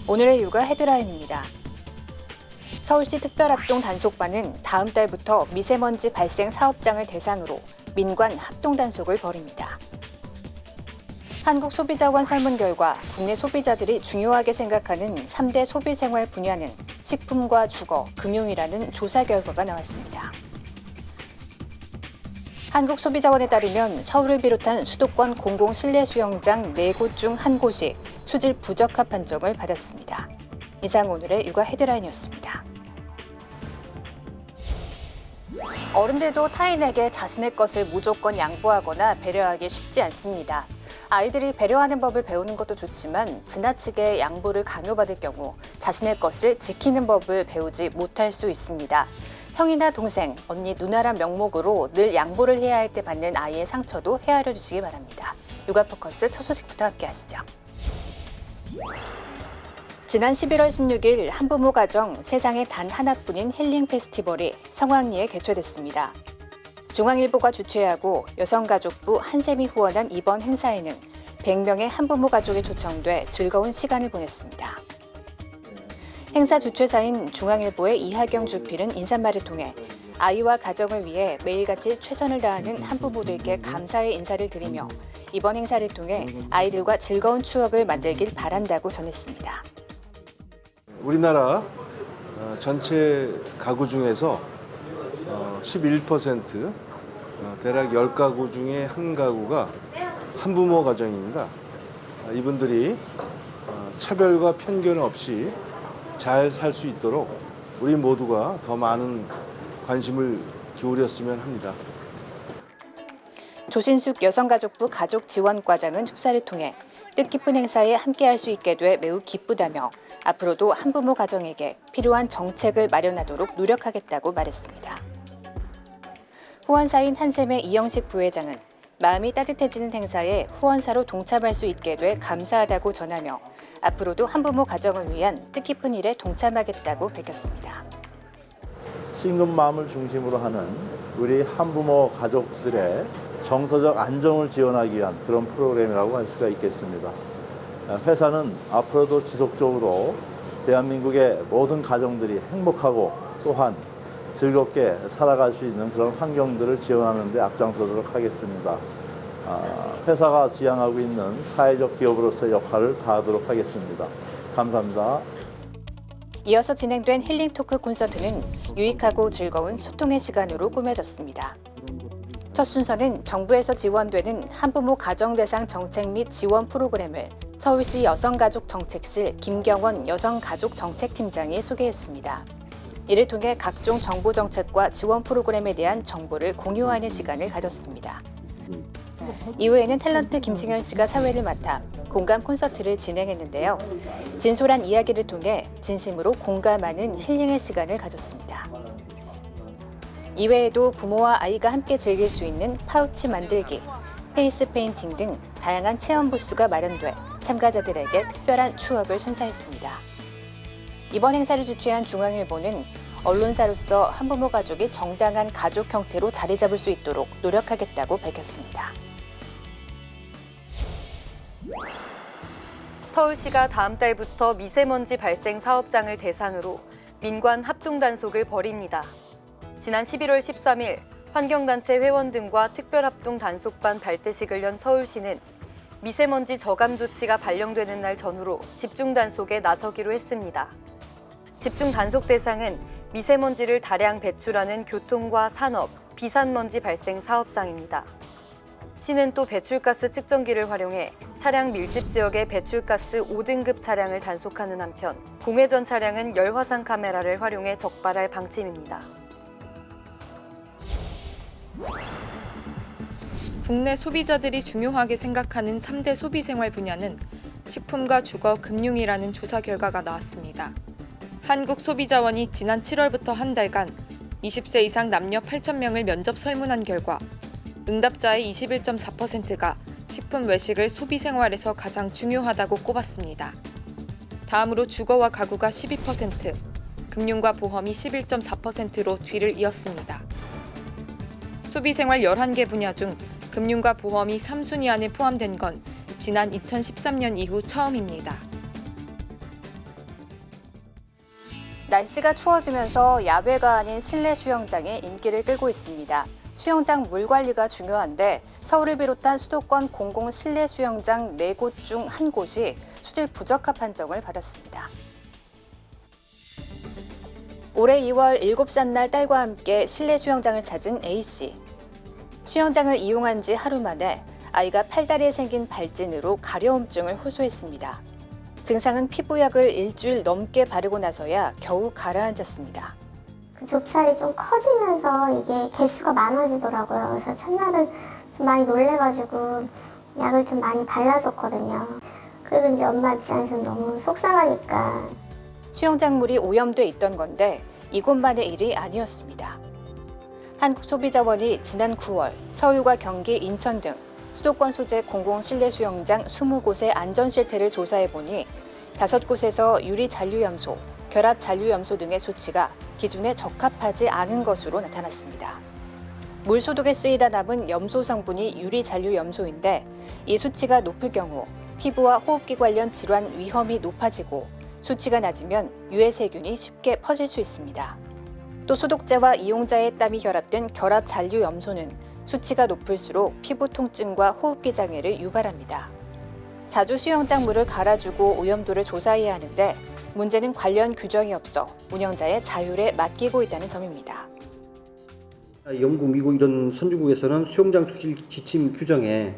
오늘의 육아 헤드라인입니다. 서울시 특별합동 단속반은 다음 달부터 미세먼지 발생 사업장을 대상으로 민관 합동 단속을 벌입니다. 한국소비자원 설문 결과 국내 소비자들이 중요하게 생각하는 3대 소비생활 분야는 식품과 주거, 금융이라는 조사 결과가 나왔습니다. 한국소비자원에 따르면 서울을 비롯한 수도권 공공실내수영장 4곳 중 1곳이 수질 부적합 판정을 받았습니다. 이상 오늘의 육아 헤드라인이었습니다. 어른들도 타인에게 자신의 것을 무조건 양보하거나 배려하기 쉽지 않습니다. 아이들이 배려하는 법을 배우는 것도 좋지만 지나치게 양보를 강요받을 경우 자신의 것을 지키는 법을 배우지 못할 수 있습니다. 형이나 동생, 언니, 누나란 명목으로 늘 양보를 해야 할 때 받는 아이의 상처도 헤아려 주시기 바랍니다. 육아 포커스 첫 소식부터 함께 하시죠. 지난 11월 16일 한부모 가정 세상에 단 하나뿐인 힐링 페스티벌이 성황리에 개최됐습니다. 중앙일보가 주최하고 여성가족부 한샘이 후원한 이번 행사에는 100명의 한부모 가족이 초청돼 즐거운 시간을 보냈습니다. 행사 주최사인 중앙일보의 이하경 주필은 인사말을 통해 아이와 가정을 위해 매일같이 최선을 다하는 한부모들께 감사의 인사를 드리며 이번 행사를 통해 아이들과 즐거운 추억을 만들길 바란다고 전했습니다. 우리나라 전체 가구 중에서 11%, 대략 10가구 중에 한 가구가 한부모 가정입니다. 이분들이 차별과 편견 없이 잘 살 수 있도록 우리 모두가 더 많은 관심을 기울였으면 합니다. 조신숙 여성가족부 가족지원과장은 축사를 통해 뜻깊은 행사에 함께할 수 있게 돼 매우 기쁘다며 앞으로도 한부모 가정에게 필요한 정책을 마련하도록 노력하겠다고 말했습니다. 후원사인 한샘의 이영식 부회장은 마음이 따뜻해지는 행사에 후원사로 동참할 수 있게 돼 감사하다고 전하며 앞으로도 한부모 가정을 위한 뜻깊은 일에 동참하겠다고 밝혔습니다. 싱긋 마음을 중심으로 하는 우리 한부모 가족들의 정서적 안정을 지원하기 위한 그런 프로그램이라고 할 수가 있겠습니다. 회사는 앞으로도 지속적으로 대한민국의 모든 가정들이 행복하고 또한 즐겁게 살아갈 수 있는 그런 환경들을 지원하는 데 앞장서도록 하겠습니다. 회사가 지향하고 있는 사회적 기업으로서의 역할을 다하도록 하겠습니다. 감사합니다. 이어서 진행된 힐링 토크 콘서트는 유익하고 즐거운 소통의 시간으로 꾸며졌습니다. 첫 순서는 정부에서 지원되는 한부모 가정대상 정책 및 지원 프로그램을 서울시 여성가족정책실 김경원 여성가족정책팀장이 소개했습니다. 이를 통해 각종 정부 정책과 지원 프로그램에 대한 정보를 공유하는 시간을 가졌습니다. 이후에는 탤런트 김승현 씨가 사회를 맡아 공감 콘서트를 진행했는데요. 진솔한 이야기를 통해 진심으로 공감하는 힐링의 시간을 가졌습니다. 이외에도 부모와 아이가 함께 즐길 수 있는 파우치 만들기, 페이스 페인팅 등 다양한 체험 부스가 마련돼 참가자들에게 특별한 추억을 선사했습니다. 이번 행사를 주최한 중앙일보는 언론사로서 한부모 가족이 정당한 가족 형태로 자리 잡을 수 있도록 노력하겠다고 밝혔습니다. 서울시가 다음 달부터 미세먼지 발생 사업장을 대상으로 민관 합동 단속을 벌입니다. 지난 11월 13일 환경단체 회원 등과 특별합동 단속반 발대식을 연 서울시는 미세먼지 저감 조치가 발령되는 날 전후로 집중 단속에 나서기로 했습니다. 집중 단속 대상은 미세먼지를 다량 배출하는 교통과 산업, 비산먼지 발생 사업장입니다. 시는 또 배출가스 측정기를 활용해 차량 밀집 지역의 배출가스 5등급 차량을 단속하는 한편 공회전 차량은 열화상 카메라를 활용해 적발할 방침입니다. 국내 소비자들이 중요하게 생각하는 3대 소비생활 분야는 식품과 주거, 금융이라는 조사 결과가 나왔습니다. 한국소비자원이 지난 7월부터 한 달간 20세 이상 남녀 8,000명을 면접 설문한 결과 응답자의 21.4%가 식품 외식을 소비생활에서 가장 중요하다고 꼽았습니다. 다음으로 주거와 가구가 12%, 금융과 보험이 11.4%로 뒤를 이었습니다. 소비생활 11개 분야 중 금융과 보험이 3순위 안에 포함된 건 지난 2013년 이후 처음입니다. 날씨가 추워지면서 야외가 아닌 실내 수영장이 인기를 끌고 있습니다. 수영장 물 관리가 중요한데 서울을 비롯한 수도권 공공 실내 수영장 4곳 중 1곳이 수질 부적합 판정을 받았습니다. 올해 2월 7살 날 딸과 함께 실내 수영장을 찾은 A씨. 수영장을 이용한 지 하루 만에 아이가 팔다리에 생긴 발진으로 가려움증을 호소했습니다. 증상은 피부약을 일주일 넘게 바르고 나서야 겨우 가라앉았습니다. 그 좁쌀이 좀 커지면서 이게 개수가 많아지더라고요. 그래서 첫날은 좀 많이 놀래가지고 약을 좀 많이 발라줬거든요. 그래도 이제 엄마 입장에서는 너무 속상하니까. 수영장 물이 오염돼 있던 건데 이곳만의 일이 아니었습니다. 한국소비자원이 지난 9월 서울과 경기, 인천 등 수도권 소재 공공 실내 수영장 20곳의 안전 실태를 조사해 보니 5곳에서 유리 잔류염소, 결합 잔류염소 등의 수치가 기준에 적합하지 않은 것으로 나타났습니다. 물 소독에 쓰이다 남은 염소 성분이 유리 잔류염소인데 이 수치가 높을 경우 피부와 호흡기 관련 질환 위험이 높아지고 수치가 낮으면 유해 세균이 쉽게 퍼질 수 있습니다. 또 소독제와 이용자의 땀이 결합된 결합 잔류염소는 수치가 높을수록 피부 통증과 호흡기 장애를 유발합니다. 자주 수영장 물을 갈아주고 오염도를 조사해야 하는데 문제는 관련 규정이 없어 운영자의 자율에 맡기고 있다는 점입니다. 영국, 미국 이런 선진국에서는 수영장 수질 지침 규정에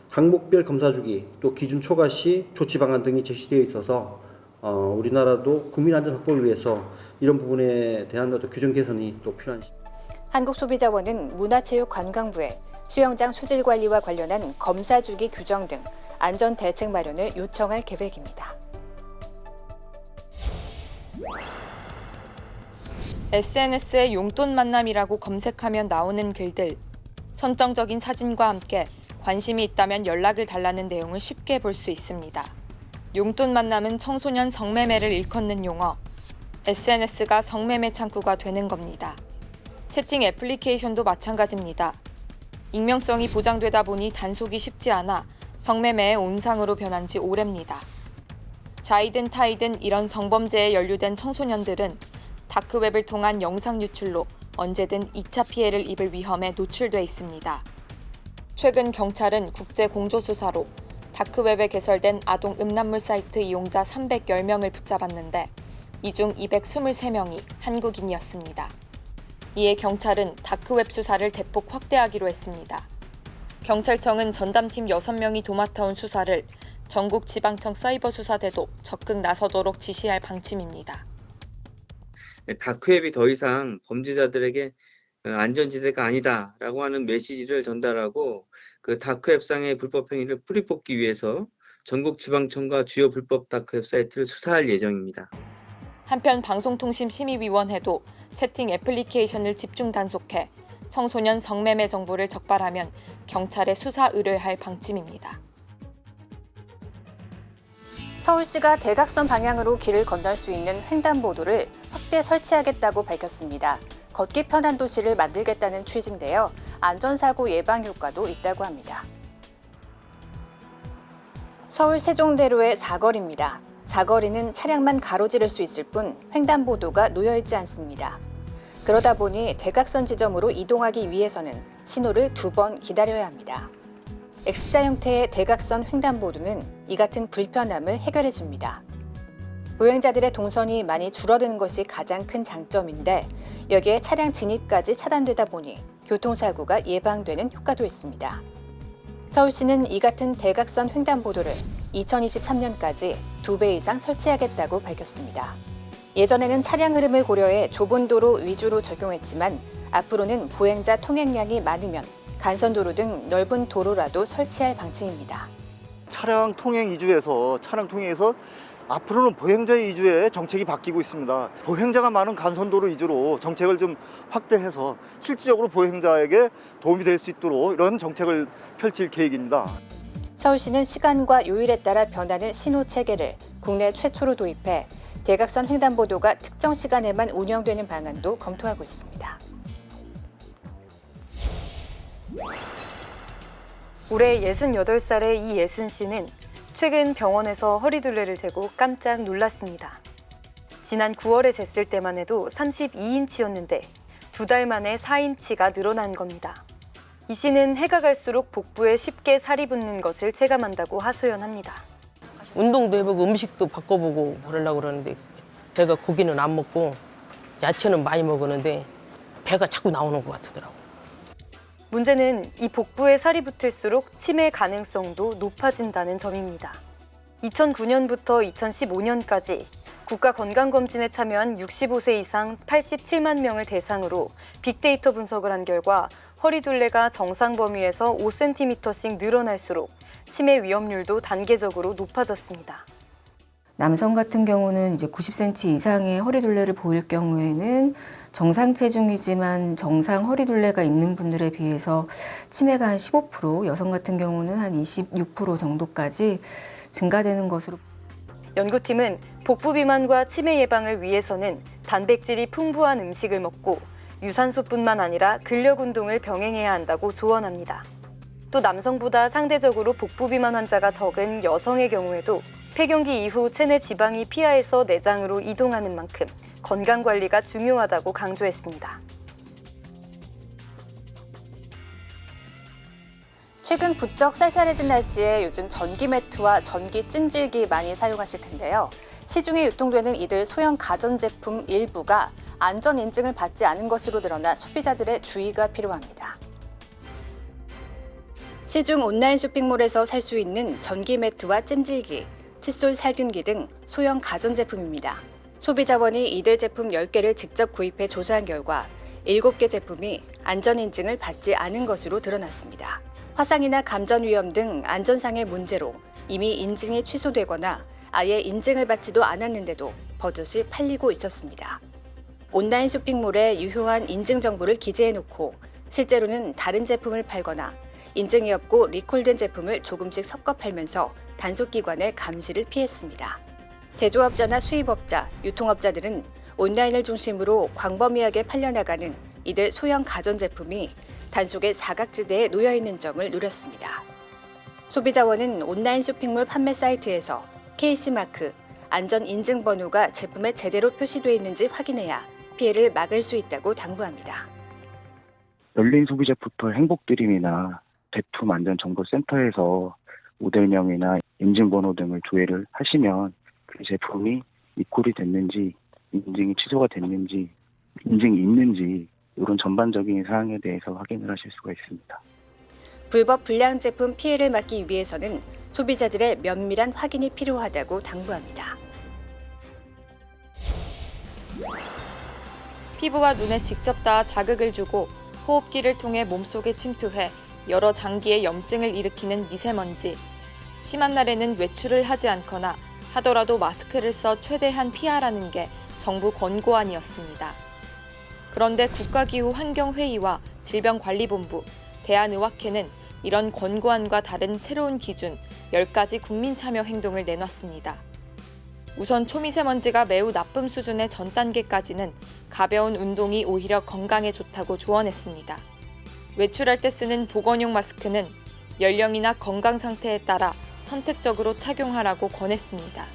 항목별 검사 주기, 또 기준 초과 시 조치 방안 등이 제시되어 있어서 우리나라도 국민 안전 확보를 위해서 이런 부분에 대한 규정 개선이 또 필요한 시점. 한국소비자원은 문화체육관광부에 수영장 수질 관리와 관련한 검사 주기 규정 등 안전 대책 마련을 요청할 계획입니다. SNS에 용돈 만남이라고 검색하면 나오는 글들. 선정적인 사진과 함께 관심이 있다면 연락을 달라는 내용을 쉽게 볼 수 있습니다. 용돈 만남은 청소년 성매매를 일컫는 용어. SNS가 성매매 창구가 되는 겁니다. 채팅 애플리케이션도 마찬가지입니다. 익명성이 보장되다 보니 단속이 쉽지 않아 성매매의 온상으로 변한 지 오래입니다. 자이든 타이든 이런 성범죄에 연루된 청소년들은 다크웹을 통한 영상 유출로 언제든 2차 피해를 입을 위험에 노출돼 있습니다. 최근 경찰은 국제 공조 수사로 다크웹에 개설된 아동 음란물 사이트 이용자 310명을 붙잡았는데 이 중 223명이 한국인이었습니다. 이에 경찰은 다크웹 수사를 대폭 확대하기로 했습니다. 경찰청은 전담팀 6명이 도맡아온 수사를 전국 지방청 사이버수사대도 적극 나서도록 지시할 방침입니다. 다크웹이 더 이상 범죄자들에게 안전지대가 아니다라고 하는 메시지를 전달하고 그 다크웹상의 불법 행위를 뿌리 뽑기 위해서 전국 지방청과 주요 불법 다크웹 사이트를 수사할 예정입니다. 한편 방송통신심의위원회도 채팅 애플리케이션을 집중 단속해 청소년 성매매 정보를 적발하면 경찰에 수사 의뢰할 방침입니다. 서울시가 대각선 방향으로 길을 건널 수 있는 횡단보도를 확대 설치하겠다고 밝혔습니다. 걷기 편한 도시를 만들겠다는 취지인데요. 안전사고 예방 효과도 있다고 합니다. 서울 세종대로의 사거리입니다. 사거리는 차량만 가로지를 수 있을 뿐 횡단보도가 놓여있지 않습니다. 그러다 보니 대각선 지점으로 이동하기 위해서는 신호를 2번 기다려야 합니다. X자 형태의 대각선 횡단보도는 이 같은 불편함을 해결해 줍니다. 보행자들의 동선이 많이 줄어드는 것이 가장 큰 장점인데 여기에 차량 진입까지 차단되다 보니 교통사고가 예방되는 효과도 있습니다. 서울시는 이 같은 대각선 횡단보도를 2023년까지 2배 이상 설치하겠다고 밝혔습니다. 예전에는 차량 흐름을 고려해 좁은 도로 위주로 적용했지만 앞으로는 보행자 통행량이 많으면 간선도로 등 넓은 도로라도 설치할 방침입니다. 차량 통행 위주에서 앞으로는 보행자 위주의 정책이 바뀌고 있습니다. 보행자가 많은 간선도로 위주로 정책을 좀 확대해서 실질적으로 보행자에게 도움이 될 수 있도록 이런 정책을 펼칠 계획입니다. 서울시는 시간과 요일에 따라 변하는 신호 체계를 국내 최초로 도입해 대각선 횡단보도가 특정 시간에만 운영되는 방안도 검토하고 있습니다. 올해 68살의 이예순 씨는 최근 병원에서 허리둘레를 재고 깜짝 놀랐습니다. 지난 9월에 쟀을 때만 해도 32인치였는데 2달 만에 4인치가 늘어난 겁니다. 이 씨는 해가 갈수록 복부에 쉽게 살이 붙는 것을 체감한다고 하소연합니다. 운동도 해보고 음식도 바꿔보고 그러려고 그러는데 제가 고기는 안 먹고 야채는 많이 먹었는데 배가 자꾸 나오는 것 같더라고. 문제는 이 복부에 살이 붙을수록 치매 가능성도 높아진다는 점입니다. 2009년부터 2015년까지 국가건강검진에 참여한 65세 이상 87만 명을 대상으로 빅데이터 분석을 한 결과 허리둘레가 정상 범위에서 5cm씩 늘어날수록 치매 위험률도 단계적으로 높아졌습니다. 남성 같은 경우는 이제 90cm 이상의 허리둘레를 보일 경우에는 정상 체중이지만 정상 허리둘레가 있는 분들에 비해서 치매가 한 15%, 여성 같은 경우는 한 26% 정도까지 증가되는 것으로. 연구팀은 복부 비만과 치매 예방을 위해서는 단백질이 풍부한 음식을 먹고 유산소뿐만 아니라 근력 운동을 병행해야 한다고 조언합니다. 또 남성보다 상대적으로 복부 비만 환자가 적은 여성의 경우에도 폐경기 이후 체내 지방이 피하에서 내장으로 이동하는 만큼 건강관리가 중요하다고 강조했습니다. 최근 부쩍 쌀쌀해진 날씨에 요즘 전기 매트와 전기 찜질기 많이 사용하실 텐데요. 시중에 유통되는 이들 소형 가전제품 일부가 안전 인증을 받지 않은 것으로 드러나 소비자들의 주의가 필요합니다. 시중 온라인 쇼핑몰에서 살 수 있는 전기 매트와 찜질기, 칫솔 살균기 등 소형 가전제품입니다. 소비자원이 이들 제품 10개를 직접 구입해 조사한 결과 7개 제품이 안전 인증을 받지 않은 것으로 드러났습니다. 화상이나 감전 위험 등 안전상의 문제로 이미 인증이 취소되거나 아예 인증을 받지도 않았는데도 버젓이 팔리고 있었습니다. 온라인 쇼핑몰에 유효한 인증 정보를 기재해놓고 실제로는 다른 제품을 팔거나 인증이 없고 리콜된 제품을 조금씩 섞어 팔면서 단속기관의 감시를 피했습니다. 제조업자나 수입업자, 유통업자들은 온라인을 중심으로 광범위하게 팔려나가는 이들 소형 가전제품이 단속의 사각지대에 놓여 있는 점을 노렸습니다. 소비자원은 온라인 쇼핑몰 판매 사이트에서 KC마크, 안전인증번호가 제품에 제대로 표시되어 있는지 확인해야 피해를 막을 수 있다고 당부합니다. 열린 소비자 포털 행복드림이나 제품 안전정보센터에서 모델명이나 인증번호 등을 조회를 하시면 그 제품이 리콜이 됐는지, 인증이 취소가 됐는지, 인증이 있는지 이런 전반적인 사항에 대해서 확인을 하실 수가 있습니다. 불법 불량 제품 피해를 막기 위해서는 소비자들의 면밀한 확인이 필요하다고 당부합니다. 피부와 눈에 직접 닿아 자극을 주고 호흡기를 통해 몸속에 침투해 여러 장기에 염증을 일으키는 미세먼지. 심한 날에는 외출을 하지 않거나 하더라도 마스크를 써 최대한 피하라는 게 정부 권고안이었습니다. 그런데 국가기후환경회의와 질병관리본부, 대한의학회는 이런 권고안과 다른 새로운 기준 10가지 국민참여 행동을 내놨습니다. 우선 초미세먼지가 매우 나쁨 수준의 전 단계까지는 가벼운 운동이 오히려 건강에 좋다고 조언했습니다. 외출할 때 쓰는 보건용 마스크는 연령이나 건강 상태에 따라 선택적으로 착용하라고 권했습니다.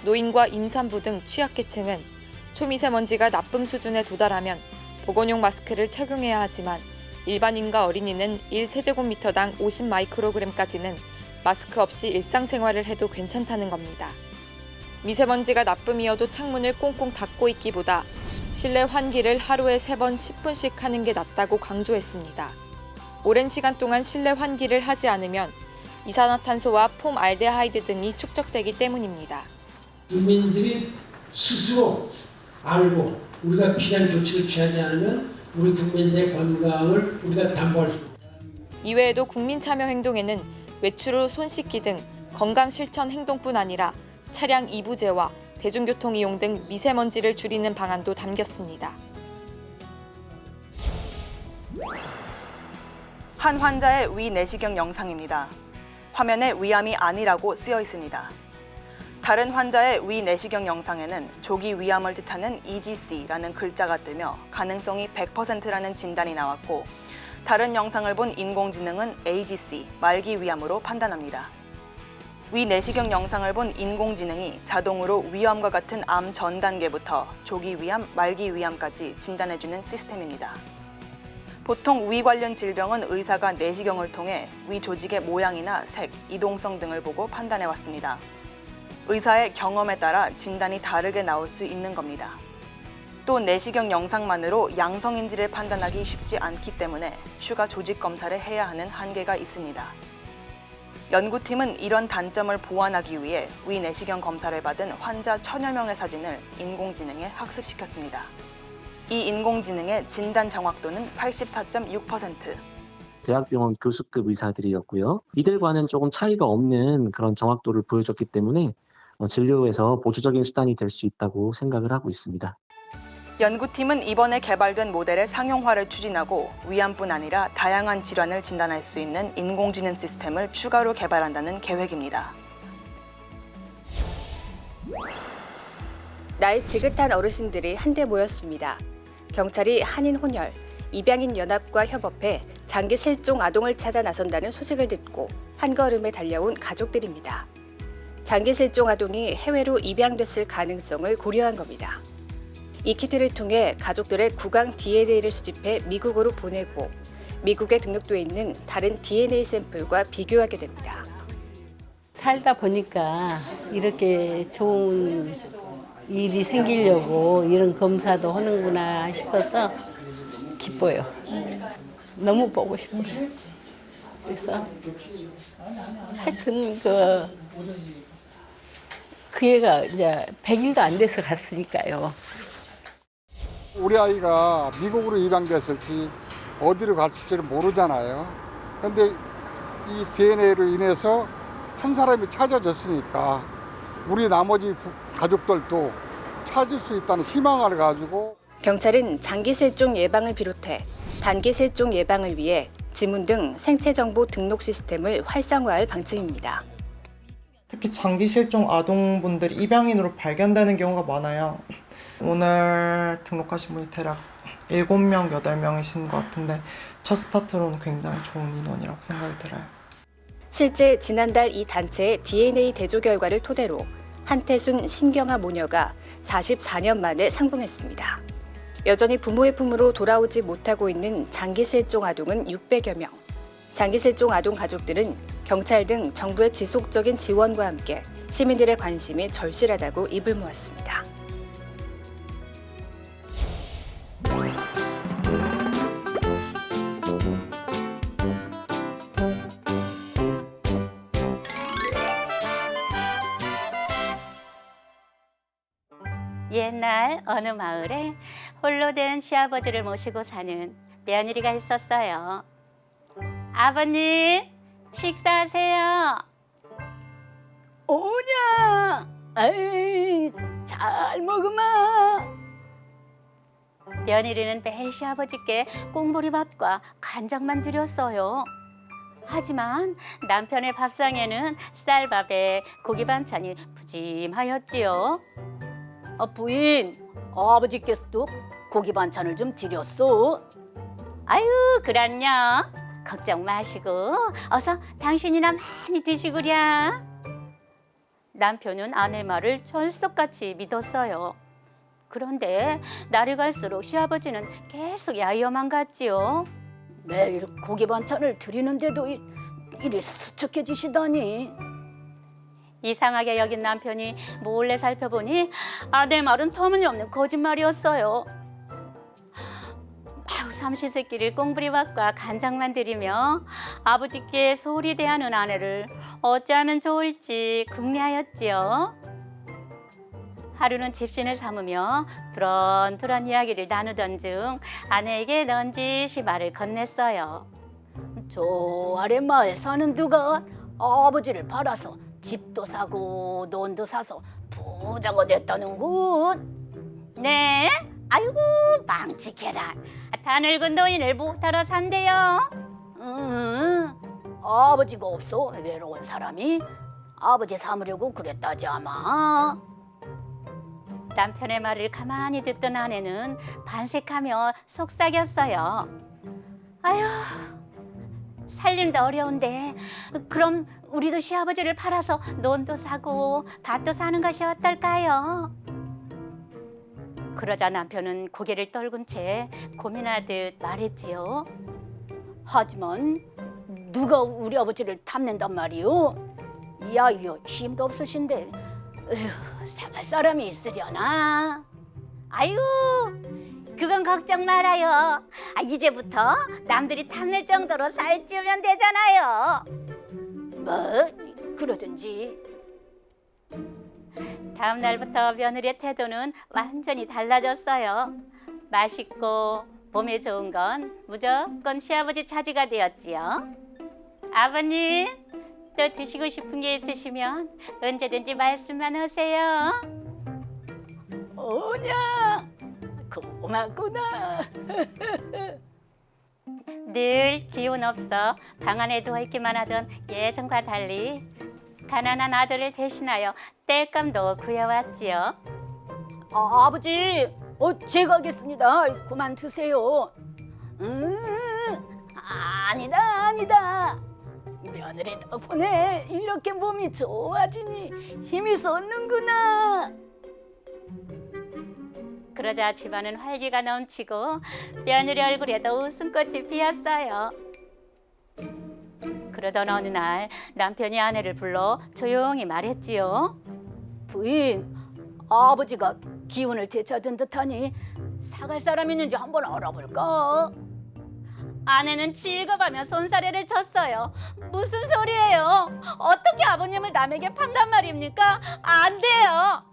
노인과 임산부 등 취약계층은 초미세먼지가 나쁨 수준에 도달하면 보건용 마스크를 착용해야 하지만 일반인과 어린이는 1세제곱미터당 50마이크로그램까지는 마스크 없이 일상생활을 해도 괜찮다는 겁니다. 미세먼지가 나쁨이어도 창문을 꽁꽁 닫고 있기보다 실내 환기를 하루에 3번 10분씩 하는 게 낫다고 강조했습니다. 오랜 시간 동안 실내 환기를 하지 않으면 이산화탄소와 폼알데하이드 등이 축적되기 때문입니다. 국민들이 스스로 알고 우리가 필요한 조치를 취하지 않으면 우리 국민들의 건강을 우리가 담보할 수 있습니다. 이외에도 국민참여행동에는 외출 후 손 씻기 등 건강실천 행동뿐 아니라 차량 이부제와 대중교통 이용 등 미세먼지를 줄이는 방안도 담겼습니다. 한 환자의 위 내시경 영상입니다. 화면에 위암이 아니라고 쓰여 있습니다. 다른 환자의 위 내시경 영상에는 조기 위암을 뜻하는 EGC라는 글자가 뜨며 가능성이 100%라는 진단이 나왔고, 다른 영상을 본 인공지능은 AGC, 말기 위암으로 판단합니다. 위 내시경 영상을 본 인공지능이 자동으로 위암과 같은 암 전 단계부터 조기 위암, 말기 위암까지 진단해주는 시스템입니다. 보통 위 관련 질병은 의사가 내시경을 통해 위 조직의 모양이나 색, 이동성 등을 보고 판단해왔습니다. 의사의 경험에 따라 진단이 다르게 나올 수 있는 겁니다. 또 내시경 영상만으로 양성인지를 판단하기 쉽지 않기 때문에 추가 조직 검사를 해야 하는 한계가 있습니다. 연구팀은 이런 단점을 보완하기 위해 위 내시경 검사를 받은 환자 1000여 명의 사진을 인공지능에 학습시켰습니다. 이 인공지능의 진단 정확도는 84.6%. 대학병원 교수급 의사들이었고요. 이들과는 조금 차이가 없는 그런 정확도를 보여줬기 때문에 진료에서 보조적인 수단이 될 수 있다고 생각을 하고 있습니다. 연구팀은 이번에 개발된 모델의 상용화를 추진하고 위암뿐 아니라 다양한 질환을 진단할 수 있는 인공지능 시스템을 추가로 개발한다는 계획입니다. 나이 지긋한 어르신들이 한데 모였습니다. 경찰이 한인 혼혈, 입양인 연합과 협업해 장기 실종 아동을 찾아 나선다는 소식을 듣고 한걸음에 달려온 가족들입니다. 장기 실종 아동이 해외로 입양됐을 가능성을 고려한 겁니다. 이 키트를 통해 가족들의 구강 DNA를 수집해 미국으로 보내고 미국에 등록돼 있는 다른 DNA 샘플과 비교하게 됩니다. 살다 보니까 이렇게 좋은 일이 생기려고 이런 검사도 하는구나 싶어서 기뻐요. 너무 보고 싶어요. 그래서 하여튼 그 애가 이제 100일도 안 돼서 갔으니까요. 우리 아이가 미국으로 입양됐을지 어디로 갔을지를 모르잖아요. 근데 이 DNA로 인해서 한 사람이 찾아졌으니까 우리 나머지 가족들도 찾을 수 있다는 희망을 가지고 경찰은 장기 실종 예방을 비롯해 단기 실종 예방을 위해 지문 등 생체 정보 등록 시스템을 활성화할 방침입니다. 특히 장기 실종 아동분들이 입양인으로 발견되는 경우가 많아요. 오늘 등록하신 분이 대략 7명, 8명이신 것 같은데 첫 스타트로는 굉장히 좋은 인원이라고 생각이 들어요. 실제 지난달 이 단체의 DNA 대조 결과를 토대로 한태순, 신경아 모녀가 44년 만에 상봉했습니다. 여전히 부모의 품으로 돌아오지 못하고 있는 장기 실종 아동은 600여 명. 장기 실종 아동 가족들은 경찰 등 정부의 지속적인 지원과 함께 시민들의 관심이 절실하다고 입을 모았습니다. 옛날 어느 마을에 홀로 된 시아버지를 모시고 사는 며느리가 있었어요. 아버님, 식사하세요. 오냐? 아이, 잘 먹으마. 며느리는 매일 시아버지께 꽁보리밥과 간장만 드렸어요. 하지만 남편의 밥상에는 쌀밥에 고기 반찬이 푸짐하였지요. 부인, 아버지께서도 고기 반찬을 좀 드렸어. 아유, 그럼요. 걱정 마시고 어서 당신이나 많이 드시구랴. 남편은 아내 말을 철석같이 믿었어요. 그런데 날이 갈수록 시아버지는 계속 야위어만 갔지요. 매일 고기 반찬을 드리는데도 이리 수척해지시다니. 이상하게 여긴 남편이 몰래 살펴보니 아내 말은 터무니없는 거짓말이었어요. 삼시세끼를 꽁부리밥과 간장만 드리며 아버지께 소홀히 대하는 아내를 어찌하면 좋을지 궁리하였지요. 하루는 집신을 삼으며 두런두런 이야기를 나누던 중 아내에게 넌지시 말을 건넸어요. 저 아래 마을 사는 누가 아버지를 팔아서 집도 사고 돈도 사서 부자가 됐다는군. 네? 아이고 망치케라. 다 늙은 노인을 못하러 산대요. 아버지가 없어 외로운 사람이 아버지 삼으려고 그랬다지 아마. 남편의 말을 가만히 듣던 아내는 반색하며 속삭였어요. 아휴, 살림도 어려운데 그럼 우리도 시아버지를 팔아서 논도 사고 밭도 사는 것이 어떨까요? 그러자 남편은 고개를 떨군 채 고민하듯 말했지요. 하지만 누가 우리 아버지를 탐낸단 말이오? 야이요, 힘도 없으신데 에휴, 사갈 사람이 있으려나? 아유, 그건 걱정 말아요. 이제부터 남들이 탐낼 정도로 살찌우면 되잖아요. 뭐, 그러든지. 다음 날부터 며느리의 태도는 완전히 달라졌어요. 맛있고 몸에 좋은 건 무조건 시아버지 차지가 되었지요. 아버님, 또 드시고 싶은 게 있으시면 언제든지 말씀만 하세요. 오냐, 고맙구나. 늘 기운 없어 방 안에 누워있기만 하던 예전과 달리 가난한 아들을 대신하여 땔감도 구해왔지요. 아버지, 제가 하겠습니다. 그만 두세요. 아니다. 며느리 덕분에 이렇게 몸이 좋아지니 힘이 솟는구나. 그러자 집안은 활기가 넘치고 며느리 얼굴에도 웃음꽃이 피었어요. 그러던 어느 날 남편이 아내를 불러 조용히 말했지요. 부인, 아버지가 기운을 되찾은 듯하니 사갈 사람 있는지 한번 알아볼까? 아내는 질겁하며 손사래를 쳤어요. 무슨 소리예요? 어떻게 아버님을 남에게 판단 말입니까? 안 돼요.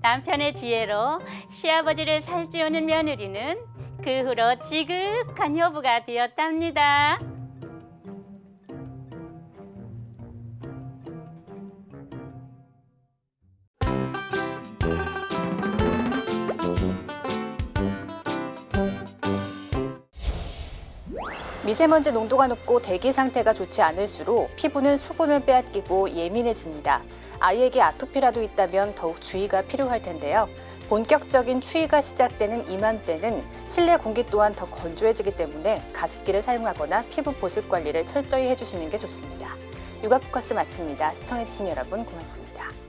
남편의 지혜로 시아버지를 살찌우는 며느리는 그 후로 지극한 효부가 되었답니다. 미세먼지 농도가 높고 대기 상태가 좋지 않을수록 피부는 수분을 빼앗기고 예민해집니다. 아이에게 아토피라도 있다면 더욱 주의가 필요할 텐데요. 본격적인 추위가 시작되는 이맘때는 실내 공기 또한 더 건조해지기 때문에 가습기를 사용하거나 피부 보습 관리를 철저히 해주시는 게 좋습니다. 육아 포커스 마칩니다. 시청해주신 여러분 고맙습니다.